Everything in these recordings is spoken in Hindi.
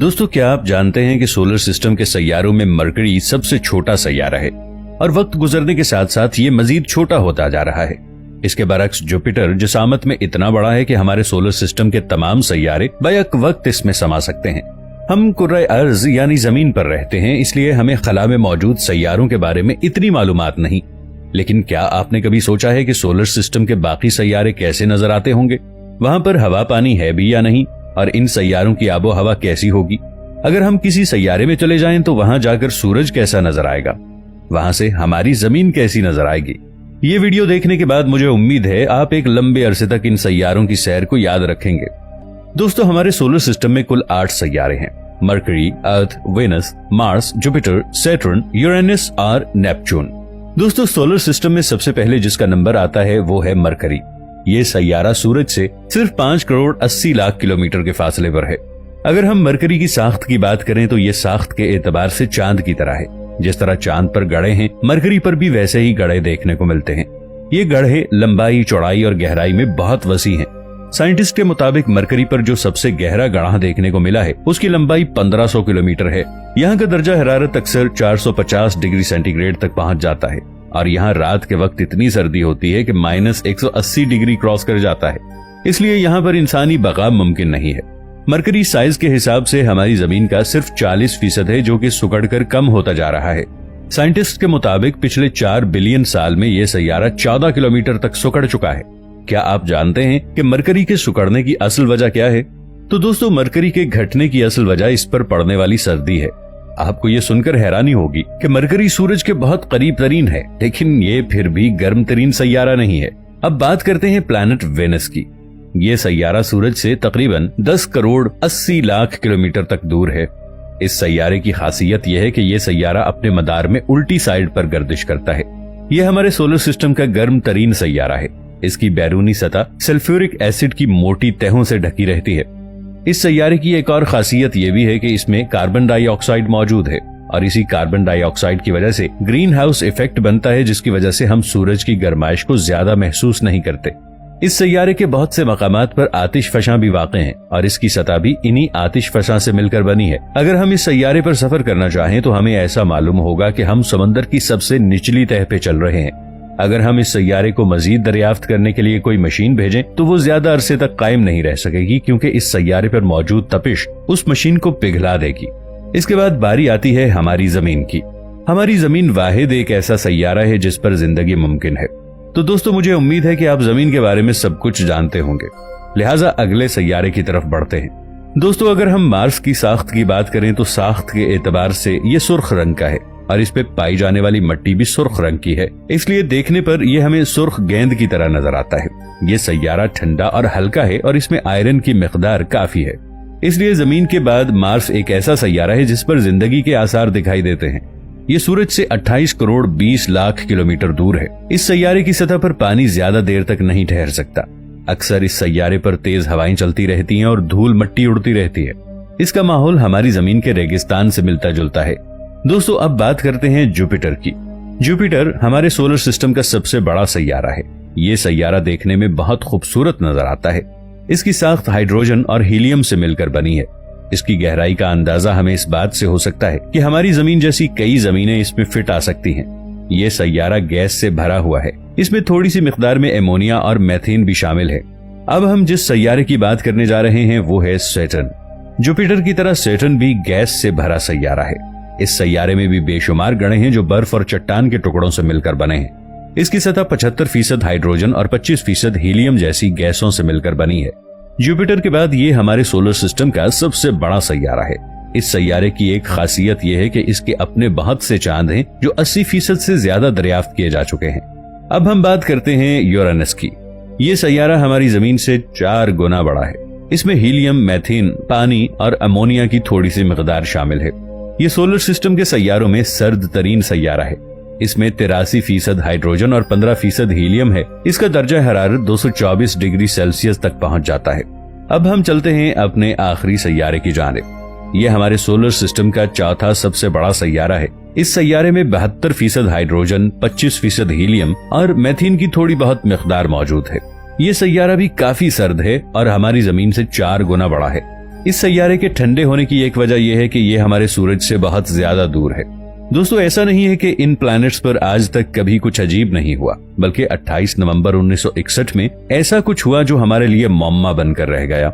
दोस्तों, क्या आप जानते हैं कि सोलर सिस्टम के सैयारों में मरकरी सबसे छोटा सैयारा है और वक्त गुजरने के साथ साथ ये मजीद छोटा होता जा रहा है। इसके बरक्स जुपिटर जिसामत में इतना बड़ा है कि हमारे सोलर सिस्टम के तमाम सैयारे बैक वक्त इसमें समा सकते हैं। हम कुर्रे अर्ज यानी जमीन पर रहते हैं, इसलिए हमें खला में मौजूद सैयारों के बारे में इतनी मालूमात नहीं। लेकिन क्या आपने कभी सोचा है कि सोलर सिस्टम के बाकी सैयारे कैसे नजर आते होंगे? वहां पर हवा पानी है भी या नहीं, और इन सैयारों की आबो हवा कैसी होगी? अगर हम किसी सैयारे में चले जाएं तो वहां जाकर सूरज कैसा नजर आएगा? वहां से हमारी जमीन कैसी नजर आएगी? ये वीडियो देखने के बाद मुझे उम्मीद है आप एक लंबे अरसे तक इन सैयारों की सैर को याद रखेंगे। दोस्तों, हमारे सोलर सिस्टम में कुल 8 सैयारे हैं: Mercury, Earth, Venus, Mars, Jupiter, Saturn, Uranus और नेपच्यून। दोस्तों, सोलर सिस्टम में सबसे पहले जिसका नंबर आता है वो है मरकरी। ये सैयारा सूरज से सिर्फ 5 करोड़ 80 लाख किलोमीटर के फासले पर है। अगर हम मरकरी की साख्त की बात करें तो ये साख्त के एतबार से चांद की तरह है। जिस तरह चांद पर गड्ढे हैं, मरकरी पर भी वैसे ही गड्ढे देखने को मिलते हैं। ये गड्ढे लंबाई, चौड़ाई और गहराई में बहुत वसी हैं। साइंटिस्ट के मुताबिक मरकरी पर जो सबसे गहरा गड्ढा देखने को मिला है उसकी लंबाई 1500 किलोमीटर है। यहाँ का दर्जा हरारत अक्सर 450 डिग्री सेंटीग्रेड तक पहुंच जाता है और यहाँ रात के वक्त इतनी सर्दी होती है कि -180 डिग्री क्रॉस कर जाता है। इसलिए यहाँ पर इंसानी बका मुमकिन नहीं है। मरकरी साइज के हिसाब से हमारी जमीन का सिर्फ 40% है, जो कि सुकड़कर कम होता जा रहा है। साइंटिस्ट के मुताबिक पिछले 4 बिलियन साल में यह सैयारा 14 किलोमीटर तक सुकड़ चुका है। क्या आप जानते हैं कि मरकरी के सुकड़ने की असल वजह क्या है? तो दोस्तों, मरकरी के घटने की असल वजह इस पर पड़ने वाली सर्दी है। आपको ये सुनकर हैरानी होगी कि मरकरी सूरज के बहुत करीब तरीन है, लेकिन ये फिर भी गर्म तरीन सैयारा नहीं है। अब बात करते हैं प्लैनेट वेनस की। ये सैयारा सूरज से तकरीबन 10 करोड़ 80 लाख किलोमीटर तक दूर है। इस सैयारे की खासियत यह है कि यह सैयारा अपने मदार में उल्टी साइड पर गर्दिश करता है। यह हमारे सोलर सिस्टम का गर्म तरीन सैयारा है। इसकी बैरूनी सतह सल्फ्यूरिक एसिड की मोटी तहों से ढकी रहती है। इस सैयारे की एक और खासियत यह भी है कि इसमें कार्बन डाइऑक्साइड मौजूद है और इसी कार्बन डाइऑक्साइड की वजह से ग्रीन हाउस इफेक्ट बनता है, जिसकी वजह से हम सूरज की गर्माइश को ज्यादा महसूस नहीं करते। इस सैयारे के बहुत से मकामात पर आतिशफशां भी वाक़ हैं और इसकी सतह भी इन्हीं आतिशफशां से मिलकर बनी है। अगर हम इस सैयारे पर सफर करना चाहें तो हमें ऐसा मालूम होगा कि हम समंदर की सबसे निचली तह पे चल रहे हैं। अगर हम इस सैयारे को मजीद दरियाफ्त करने के लिए कोई मशीन भेजें तो वो ज्यादा अरसे तक कायम नहीं रह सकेगी, क्योंकि इस सैयारे पर मौजूद तपिश उस मशीन को पिघला देगी। इसके बाद बारी आती है हमारी जमीन की। हमारी जमीन वाहिद एक ऐसा सैयारा है जिस पर जिंदगी मुमकिन है। तो दोस्तों, मुझे उम्मीद है कि आप जमीन के बारे में सब कुछ जानते होंगे, लिहाजा अगले सैयारे की तरफ बढ़ते हैं। दोस्तों, अगर हम मार्स की साख्त की बात करें तो साख्त के एतबार से ये सुर्ख रंग का है और इस पे पाई जाने वाली मिट्टी भी सुर्ख रंग की है। इसलिए देखने पर यह हमें सुर्ख गेंद की तरह नजर आता है। ये सैयारा ठंडा और हल्का है और इसमें आयरन की मिकदार काफी है। इसलिए जमीन के बाद मार्स एक ऐसा सैयारा है जिस पर जिंदगी के आसार दिखाई देते हैं। ये सूरज से 28 करोड़ 20 लाख किलोमीटर दूर है। इस सैयारे की सतह पर पानी ज्यादा देर तक नहीं ठहर सकता। अक्सर इस सैयारे पर तेज हवाएं चलती रहती हैं और धूल मिट्टी उड़ती रहती है। इसका माहौल हमारी जमीन के रेगिस्तान से मिलता जुलता है। दोस्तों, अब बात करते हैं जुपिटर की। जुपिटर हमारे सोलर सिस्टम का सबसे बड़ा सैयारा है। ये सैयारा देखने में बहुत खूबसूरत नजर आता है। इसकी साख्त हाइड्रोजन और हीलियम से मिलकर बनी है। इसकी गहराई का अंदाजा हमें इस बात से हो सकता है कि हमारी जमीन जैसी कई जमीनें इसमें फिट आ सकती हैं। ये सैयारा गैस से भरा हुआ है। इसमें थोड़ी सी मिकदार में एमोनिया और मेथेन भी शामिल है। अब हम जिस सैयारे की बात करने जा रहे हैं वो है सैटर्न। जुपिटर की तरह सैटर्न भी गैस से भरा सैयारा है। इस सैयारे में भी बेशुमार गड्ढे हैं जो बर्फ और चट्टान के टुकड़ों से मिलकर बने हैं। इसकी सतह 75% हाइड्रोजन और 25% हीलियम जैसी गैसों से मिलकर बनी है। जुपिटर के बाद ये हमारे सोलर सिस्टम का सबसे बड़ा सैयारा है। इस सैयारे की एक खासियत यह है कि इसके अपने बहुत से चांद हैं जो 80% से ज्यादा दरियाफ्त किए जा चुके हैं। अब हम बात करते हैं यूरेनस की। ये सैयारा हमारी जमीन से 4 गुना बड़ा है। इसमें हीलियम, मेथेन, पानी और अमोनिया की थोड़ी सी मिकदार शामिल है। ये सोलर सिस्टम के सैयारों में सर्द तरीन सैयारा है। इसमें 83% हाइड्रोजन और 15% हीलियम है। इसका दर्जा हरारत 224 डिग्री सेल्सियस तक पहुंच जाता है। अब हम चलते हैं अपने आखिरी सैयारे की जानिब। यह हमारे सोलर सिस्टम का चौथा सबसे बड़ा सैयारा है। इस सैयारे में 72% हाइड्रोजन, 25% हीलियम और मेथेन की थोड़ी बहुत मिकदार मौजूद है। ये सैयारा भी काफी सर्द है और हमारी जमीन से 4 गुना बड़ा है। इस सैयारे के ठंडे होने की एक वजह यह है कि यह हमारे सूरज से बहुत ज्यादा दूर है। दोस्तों, ऐसा नहीं है कि इन प्लैनेट्स पर आज तक कभी कुछ अजीब नहीं हुआ, बल्कि 28 नवंबर 1961 में ऐसा कुछ हुआ जो हमारे लिए मौम्मा बनकर रह गया,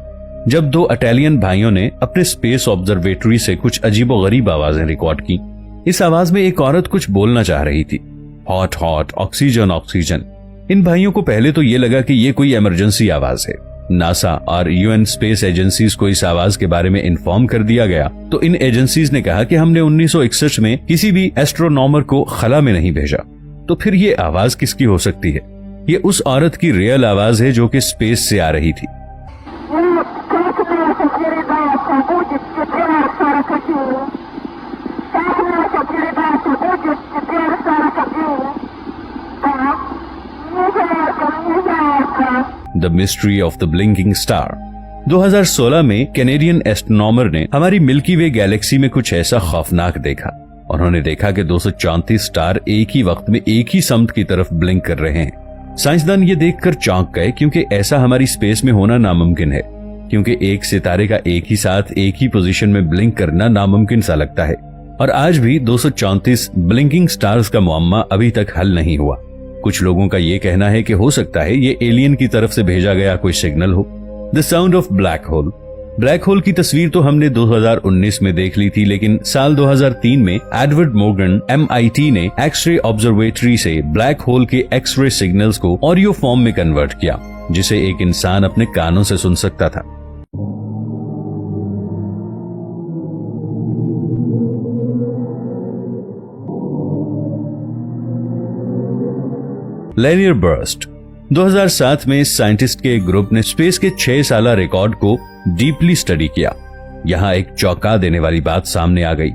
जब 2 इटालियन भाइयों ने अपने स्पेस ऑब्जर्वेटरी से कुछ अजीबोगरीब आवाजें रिकॉर्ड की। इस आवाज में एक औरत कुछ बोलना चाह रही थी, हॉट हॉट, ऑक्सीजन ऑक्सीजन। इन भाइयों को पहले तो ये लगा कि ये कोई इमरजेंसी आवाज है। नासा और यूएन स्पेस एजेंसीज को इस आवाज के बारे में इन्फॉर्म कर दिया गया, तो इन एजेंसीज ने कहा कि हमने 1961 में किसी भी एस्ट्रोनॉमर को खला में नहीं भेजा, तो फिर ये आवाज किसकी हो सकती है? ये उस औरत की रियल आवाज है जो कि स्पेस से आ रही थी। The mystery of the blinking star. 2016 में कैनेडियन एस्ट्रोनॉमर ने हमारी मिल्की वे गैलेक्सी में कुछ ऐसा खौफनाक देखा। उन्होंने देखा कि 234 स्टार एक ही वक्त में एक ही समत की तरफ ब्लिंक कर रहे हैं। साइंसदान ये देखकर चौंक गए, क्योंकि ऐसा हमारी स्पेस में होना नामुमकिन है, क्योंकि एक सितारे का एक ही साथ एक ही पोजीशन में ब्लिंक करना नामुमकिन सा लगता है। और आज भी 234 ब्लिंकिंग स्टार्स का मुअम्मा अभी तक हल नहीं हुआ। कुछ लोगों का ये कहना है कि हो सकता है ये एलियन की तरफ से भेजा गया कोई सिग्नल हो। The sound of black hole. Black hole की तस्वीर तो हमने 2019 में देख ली थी, लेकिन साल 2003 में एडवर्ड मोर्गन MIT ने एक्सरे ऑब्जर्वेटरी से ब्लैक होल के एक्सरे सिग्नल्स को ऑडियो फॉर्म में कन्वर्ट किया, जिसे एक इंसान अपने कानों से सुन सकता था। Linear burst. 2007 में साइंटिस्ट के एक ग्रुप ने स्पेस के 6 साला रिकॉर्ड को डीपली स्टडी किया। यहां एक चौंका देने वाली बात सामने आ गई।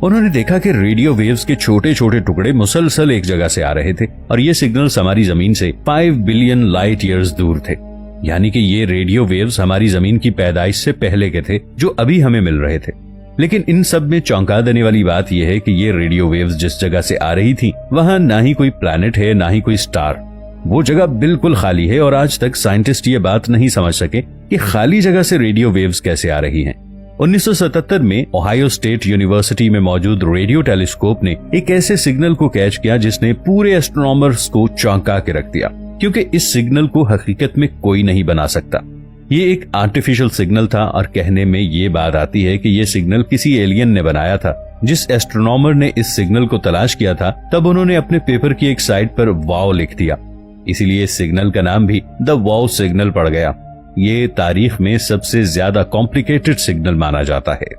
उन्होंने देखा कि रेडियो वेव्स के छोटे छोटे टुकड़े मुसलसल एक जगह से आ रहे थे, और ये सिग्नल्स हमारी जमीन से 5 बिलियन लाइट ईयर्स दूर थे। यानी कि ये रेडियो वेव्स हमारी जमीन की पैदाइश से पहले के थे, जो अभी हमें मिल रहे थे। लेकिन इन सब में चौंका देने वाली बात यह है कि ये रेडियो वेव्स जिस जगह से आ रही थी, वहां ना ही कोई प्लैनेट है, ना ही कोई स्टार। वो जगह बिल्कुल खाली है, और आज तक साइंटिस्ट ये बात नहीं समझ सके कि खाली जगह से रेडियो वेव्स कैसे आ रही हैं। 1977 में ओहायो स्टेट यूनिवर्सिटी में मौजूद रेडियो टेलीस्कोप ने एक ऐसे सिग्नल को कैच किया जिसने पूरे एस्ट्रोनॉमर्स को चौंका के रख दिया, क्योंकि इस सिग्नल को हकीकत में कोई नहीं बना सकता। ये एक आर्टिफिशियल सिग्नल था, और कहने में ये बात आती है कि ये सिग्नल किसी एलियन ने बनाया था। जिस एस्ट्रोनॉमर ने इस सिग्नल को तलाश किया था, तब उन्होंने अपने पेपर की एक साइड पर वाव लिख दिया, इसीलिए इस सिग्नल का नाम भी द वाव सिग्नल पड़ गया। ये तारीख में सबसे ज्यादा कॉम्प्लिकेटेड सिग्नल माना जाता है।